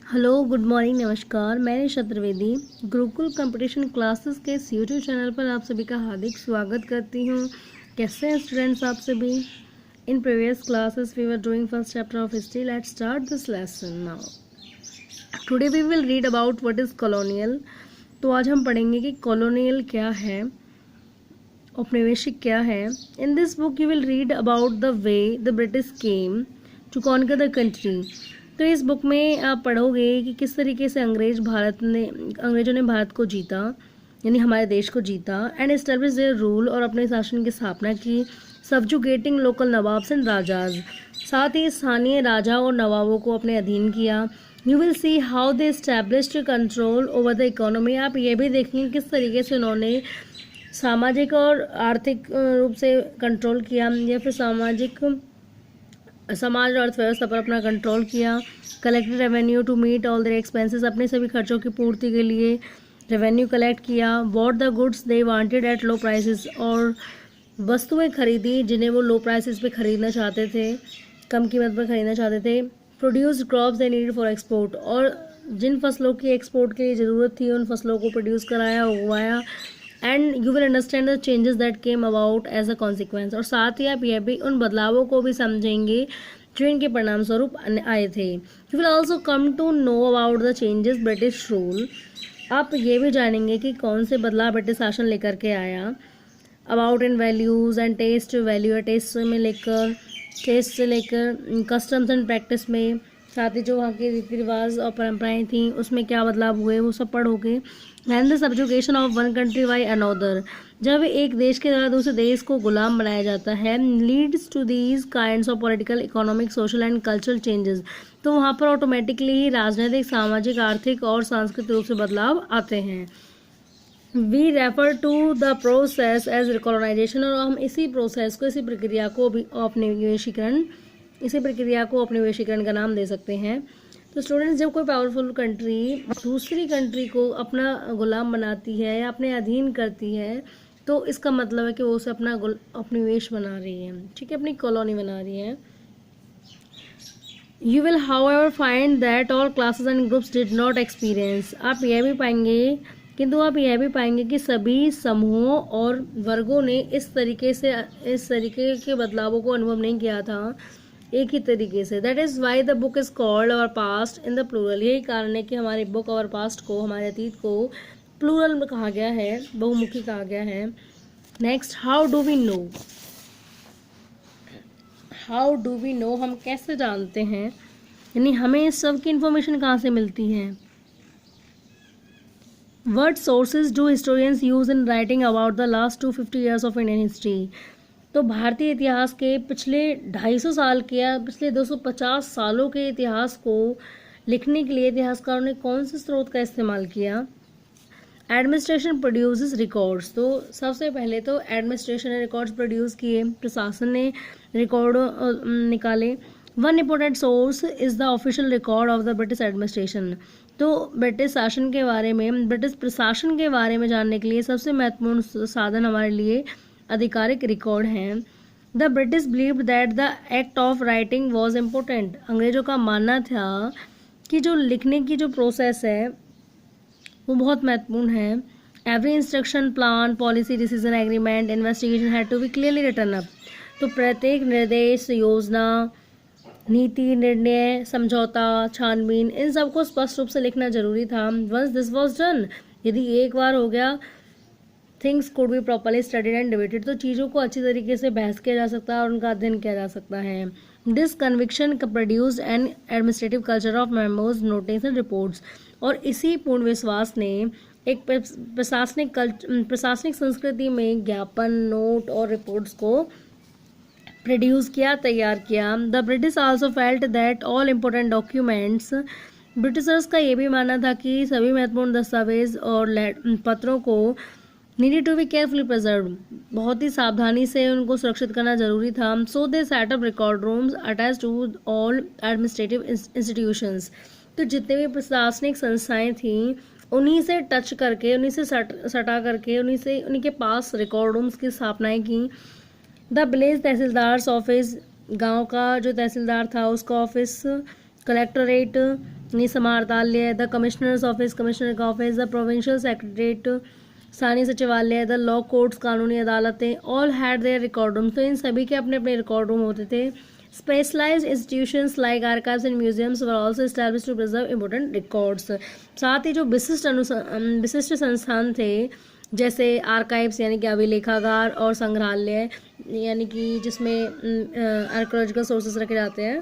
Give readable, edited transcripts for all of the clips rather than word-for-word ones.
Hello, good morning, नमस्कार। मैं निशा Trivedi Gurukul competition classes के यूट्यूब चैनल पर आप सभी का हार्दिक स्वागत करती हूँ। कैसे हैं स्टूडेंट्स आप सभी? In previous classes we were doing first chapter of history. Let's start this lesson now. Today we will read about what is colonial. तो आज हम पढ़ेंगे कि कॉलोनियल क्या है, औपनिवेशिक क्या है। In this book you will read about the way the British came to conquer the country. तो इस बुक में आप पढ़ोगे कि किस तरीके से अंग्रेजों ने भारत को जीता, यानी हमारे देश को जीता, एंड एस्टेब्लिश देयर रूल, और अपने शासन की स्थापना की, सबजुगेटिंग लोकल नवाब्स एंड राजाज, साथ ही स्थानीय राजा और नवाबों को अपने अधीन किया। You will see how they established control over the economy. आप ये भी देखेंगे किस तरीके से उन्होंने सामाजिक और आर्थिक रूप से कंट्रोल किया, या फिर समाज और अर्थव्यवस्था पर अपना कंट्रोल किया। Collected revenue to meet all their expenses, अपने सभी खर्चों की पूर्ति के लिए रेवेन्यू कलेक्ट किया। Bought the goods they wanted at low prices, और वस्तुएं खरीदी जिन्हें वो लो प्राइसेस पे खरीदना चाहते थे, कम कीमत पर खरीदना चाहते थे। Produced crops they needed for export, और जिन फसलों की एक्सपोर्ट के लिए ज़रूरत थी उन फसलों को प्रोड्यूस कराया, उगवाया। And you will understand the changes that came about as a consequence, और साथ ही आप यह भी उन बदलावों को भी समझेंगे जो इनके परिणाम स्वरूप आए थे। You will also come to know about the changes British rule. आप ये भी जानेंगे कि कौन से बदलाव ब्रिटिश शासन लेकर के आया। About in values and taste, value taste से लेकर कस्टम्स एंड प्रैक्टिस में, साथ ही जो वहाँ के रीति रिवाज और परंपराएं थी उसमें क्या बदलाव हुए वो सब पढ़ोगे। And the subjugation of one country by another, जब एक देश के द्वारा दूसरे देश को गुलाम बनाया जाता है, leads to these kinds of political, economic, social and cultural changes, तो वहाँ पर ऑटोमेटिकली ही राजनीतिक, सामाजिक, आर्थिक और सांस्कृतिक रूप से बदलाव आते हैं। We refer to the process as colonisation, और हम इसी प्रोसेस को, इसी प्रक्रिया को भी औपनिवेशीकरण का नाम दे सकते हैं। तो स्टूडेंट्स, जब कोई पावरफुल कंट्री दूसरी कंट्री को अपना गुलाम बनाती है या अपने अधीन करती है, तो इसका मतलब है कि वो उसे अपना उपनिवेश बना रही है, ठीक है, अपनी कॉलोनी बना रही है। You will however find that all classes and groups did not experience, आप यह भी पाएंगे कि सभी समूहों और वर्गों ने इस तरीके के बदलावों को अनुभव नहीं किया था एक ही तरीके से। That is why the book is called our past in the plural. यही कारण है कि हमारी बुक आवर पास्ट को, हमारे अतीत को प्लूरल में कहा गया है, बहुमुखी कहा गया है। Next, how do we know, हम कैसे जानते हैं, यानी हमें इस सब की इंफॉर्मेशन कहाँ से मिलती है। What sources do historians use in writing about the last 250 years of Indian history? तो भारतीय इतिहास के पिछले 250 साल के या पिछले 250 सालों के इतिहास को लिखने के लिए इतिहासकारों ने कौन से स्रोत का इस्तेमाल किया। एडमिनिस्ट्रेशन प्रोड्यूसेस रिकॉर्ड्स, तो सबसे पहले तो एडमिनिस्ट्रेशन ने रिकॉर्ड्स प्रोड्यूस किए, प्रशासन ने रिकॉर्ड निकाले। One important source is the official record of the British administration. तो ब्रिटिश प्रशासन के बारे में जानने के लिए सबसे महत्वपूर्ण साधन हमारे लिए आधिकारिक रिकॉर्ड हैं। The British believed that the act of writing was important, अंग्रेजों का मानना था कि जो लिखने की जो प्रोसेस है वो बहुत महत्वपूर्ण है। Every instruction, plan, policy, decision, agreement, investigation had to be clearly written up, तो प्रत्येक निर्देश, योजना, नीति, निर्णय, समझौता, छानबीन, इन सबको स्पष्ट रूप से लिखना जरूरी था। वंस दिस वॉज डन, यदि एक बार हो गया, things could be properly studied and debated, तो चीज़ों को अच्छी तरीके से बहस किया जा सकता है और उनका अध्ययन किया जा सकता है। This conviction produced N administrative culture of memos, notice and reports, और इसी पूर्ण विश्वास ने एक प्रशासनिक संस्कृति में ज्ञापन, नोट और रिपोर्ट्स को प्रोड्यूस किया, तैयार किया। The British also felt that all important documents, Britishers का ये भी मानना था कि सभी महत्वपूर्ण दस्तावेज और पत्रों को needed to be carefully preserve, बहुत ही सावधानी से उनको सुरक्षित करना जरूरी था। So they set up record rooms attach to all administrative institutions, तो जितने भी प्रशासनिक संस्थाएं थीं उन्हीं से टच करके, उन्हीं से सटा करके, उन्हीं के पास रिकॉर्ड रूम्स की स्थापनाएं की। द विलेज तहसीलदार्स ऑफिस, गांव का जो तहसीलदार था उसका ऑफिस, कलेक्टोरेट, यानी समाहरणालय, द कमिश्नर्स ऑफिस कमिश्नर का ऑफिस, द प्रोविंशियल सेक्रेटरीट स्थानीय सचिवालय, द लॉ कोर्ट्स कानूनी अदालतें, all had there record room. तो इन सभी के अपने अपने रिकॉर्ड रूम होते थे। Specialised institutions like archives and museums were also established to preserve important records. साथ ही जो विशिष्ट संस्थान थे जैसे आर्काइव्स यानी कि अभिलेखागार और संग्रहालय यानी कि जिसमें आर्कोलॉजिकल सोर्सेस रखे जाते हैं,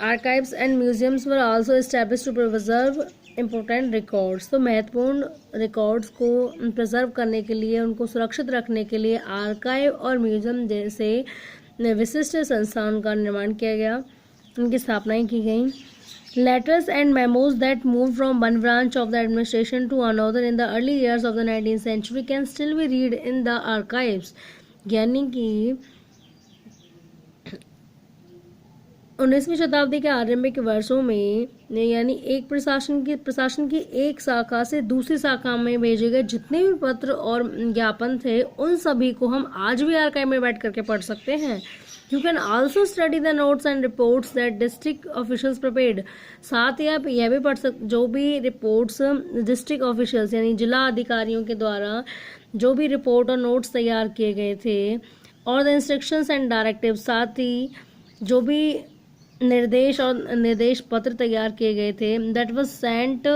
archives and museums were also established to preserve important records. तो महत्वपूर्ण रिकॉर्ड्स को प्रिजर्व करने के लिए, उनको सुरक्षित रखने के लिए आर्काइव और म्यूजियम जैसे विशिष्ट संस्थान का निर्माण किया गया, उनकी स्थापनाएं की गई। Letters and memos that moved from one branch of the administration to another in the early years of the 19th century can still be read in the archives। यानी कि 19वीं शताब्दी के आरंभिक वर्षों में यानी एक प्रशासन की एक शाखा से दूसरी शाखा में भेजे गए जितने भी पत्र और ज्ञापन थे उन सभी को हम आज भी आर्काइव में बैठ करके पढ़ सकते हैं। You can also study the notes and reports that district officials prepared। साथ ही आप यह भी पढ़ सकते जो भी रिपोर्ट्स डिस्ट्रिक्ट ऑफिशियल्स यानी जिला अधिकारियों के द्वारा जो भी रिपोर्ट और नोट्स तैयार किए गए थे, और द इंस्ट्रक्शंस एंड डायरेक्टिव, साथ ही जो भी निर्देश पत्र तैयार किए गए थे, that was sent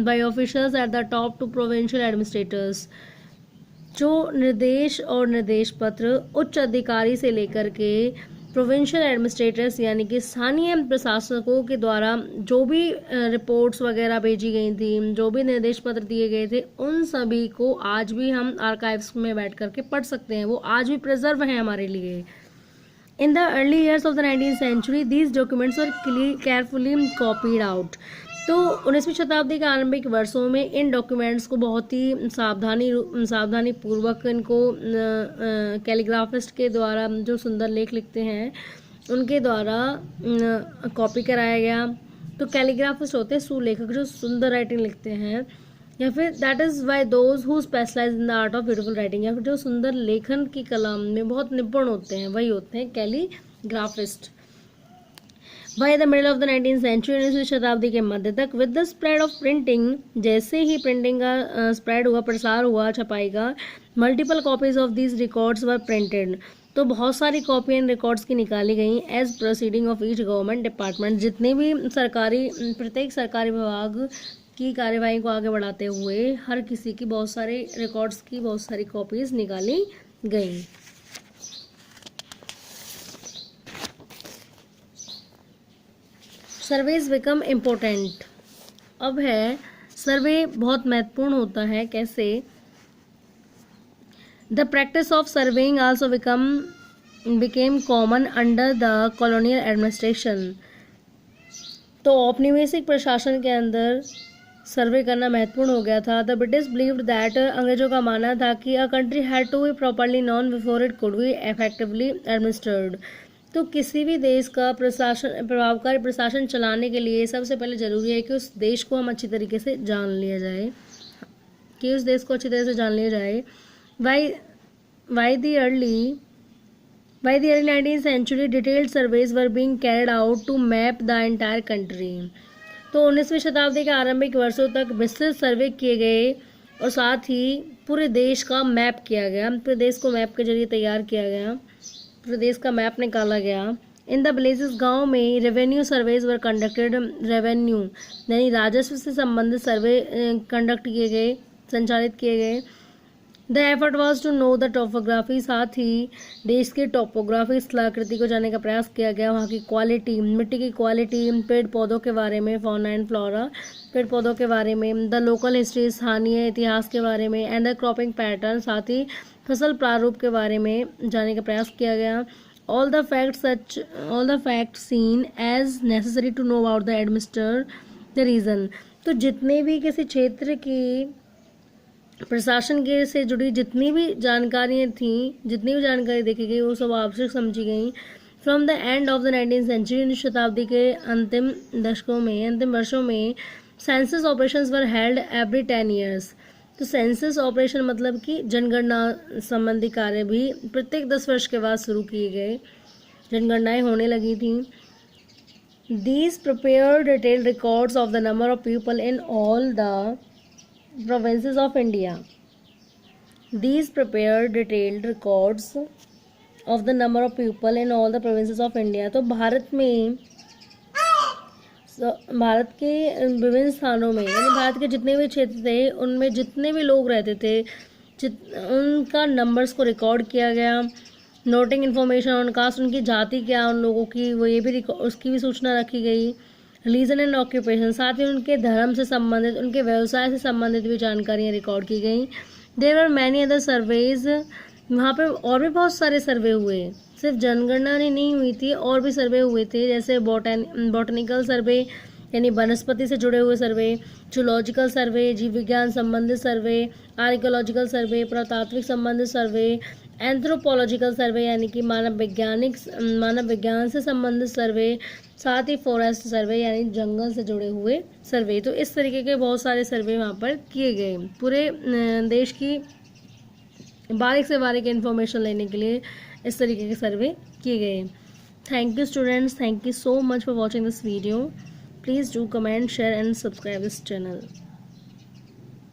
by officials at the top to provincial administrators. जो निर्देश और निर्देश पत्र उच्च अधिकारी से लेकर के प्रोविंशियल एडमिनिस्ट्रेटर्स यानी कि स्थानीय प्रशासकों के द्वारा जो भी रिपोर्ट्स वगैरह भेजी गई थी, जो भी निर्देश पत्र दिए गए थे, उन सभी को आज भी हम आर्काइव्स में बैठ करके पढ़ सकते हैं, वो आज भी प्रिजर्व हैं हमारे लिए। In the early years of the 19th century, these documents were carefully copied out। तो 19वीं शताब्दी के आरंभिक वर्षों में इन डॉक्यूमेंट्स को बहुत ही सावधानी पूर्वक इनको कैलीग्राफिस्ट के द्वारा जो सुंदर लेख लिखते हैं उनके द्वारा कॉपी कराया गया। तो कैलीग्राफिस्ट होते हैं सुलेखक जो सुंदर राइटिंग लिखते हैं, या फिर that is why those who specialise in the art of beautiful writing, या फिर जो सुंदर लेखन की कला में बहुत निपुण होते हैं वही होते हैं calligraphist. By the middle of the 19th century, 19वीं शताब्दी के मध्य तक, with the spread of printing, जैसे ही प्रिंटिंग का स्प्रेड हुआ, प्रसार हुआ छपाई का, multiple copies of these records were printed. तो बहुत सारी कॉपी एंड रिकॉर्ड्स की निकाली गई as proceeding of each government department. जितने भी प्रत्येक सरकारी विभाग की कार्यवाही को आगे बढ़ाते हुए हर किसी की बहुत सारे रिकॉर्ड्स की बहुत सारी कॉपीज निकाली गई। Surveys become important. अब है सर्वे बहुत महत्वपूर्ण होता है। कैसे? The practice of surveying also became common under the colonial administration. तो औपनिवेशिक प्रशासन के अंदर सर्वे करना महत्वपूर्ण हो गया था। द ब्रिटिश बिलीव्ड दैट, अंग्रेजों का मानना था कि a country had to be properly known before it could be effectively administered. तो किसी भी देश का प्रभावकारी प्रशासन चलाने के लिए सबसे पहले ज़रूरी है कि उस देश को हम अच्छी तरीके से जान लिया जाए, By the early 19th century, detailed surveys were being carried out to map the entire country। तो 19वीं शताब्दी के आरंभिक वर्षों तक विस्तृत सर्वे किए गए और साथ ही पूरे देश का मैप किया गया। पूरे देश को मैप के जरिए तैयार किया गया, पूरे देश का मैप निकाला गया। इन द विलेजेस, गाँव में रेवेन्यू सर्वेज वर कंडक्टेड। रेवेन्यू यानी राजस्व से संबंधित सर्वे कंडक्ट किए गए, संचालित किए गए। The effort was to know the topography, साथ ही देश की टोपोग्राफी स्थलाकृति को जानने का प्रयास किया गया। वहाँ की क्वालिटी, मिट्टी की क्वालिटी, पेड़ पौधों के बारे में, फौना एंड फ्लोरा, पेड़ पौधों के बारे में, द लोकल हिस्ट्री, स्थानीय इतिहास के बारे में, एंड द क्रॉपिंग पैटर्न, साथ ही फसल प्रारूप के बारे में जानने का प्रयास किया गया। All the facts seen as necessary to know about the administer the region. तो जितने भी किसी क्षेत्र की प्रशासन के से जुड़ी जितनी भी जानकारियाँ थीं, जितनी भी जानकारी देखी गई वो सब आवश्यक समझी गई। From the end of the 19th century, शताब्दी के अंतिम वर्षों में census operations were held every 10 years। तो सेंसस ऑपरेशन मतलब कि जनगणना संबंधी कार्य भी प्रत्येक 10 वर्ष के बाद शुरू किए गए। जनगणनाएं होने लगी थी। These prepare detailed records of the number of people in all the provinces of India. These prepare detailed records of the number of people in all the provinces of India. तो भारत के विभिन्न स्थानों में, यानी भारत के जितने भी क्षेत्र थे उनमें जितने भी लोग रहते थे उनका नंबर्स को रिकॉर्ड किया गया. नोटिंग इन्फॉर्मेशन ऑन कास्ट, उनकी जाति क्या उन लोगों की, वो ये भी उसकी भी सूचना रखी गई. रिलीजन एंड ऑक्यूपेशन, साथ ही उनके धर्म से संबंधित, उनके व्यवसाय से संबंधित भी जानकारियाँ रिकॉर्ड की गई. There are many other surveys, वहाँ पे और भी बहुत सारे सर्वे हुए, सिर्फ जनगणना नहीं हुई थी, और भी सर्वे हुए थे, जैसे बॉटनिकल सर्वे यानी वनस्पति से जुड़े हुए सर्वे, जूलॉजिकल सर्वे जीव विज्ञान संबंधित सर्वे, आर्कियोलॉजिकल सर्वे पुरातात्विक संबंधित सर्वे, एंथ्रोपोलॉजिकल सर्वे यानी कि मानव विज्ञान से संबंधित सर्वे, साथ ही फॉरेस्ट सर्वे यानी जंगल से जुड़े हुए सर्वे. तो इस तरीके के बहुत सारे सर्वे वहाँ पर किए गए. पूरे देश की बारीक से बारीक इन्फॉर्मेशन लेने के लिए इस तरीके के सर्वे किए गए. Thank you students, thank you so much for watching this video. Please do comment, share and subscribe this channel.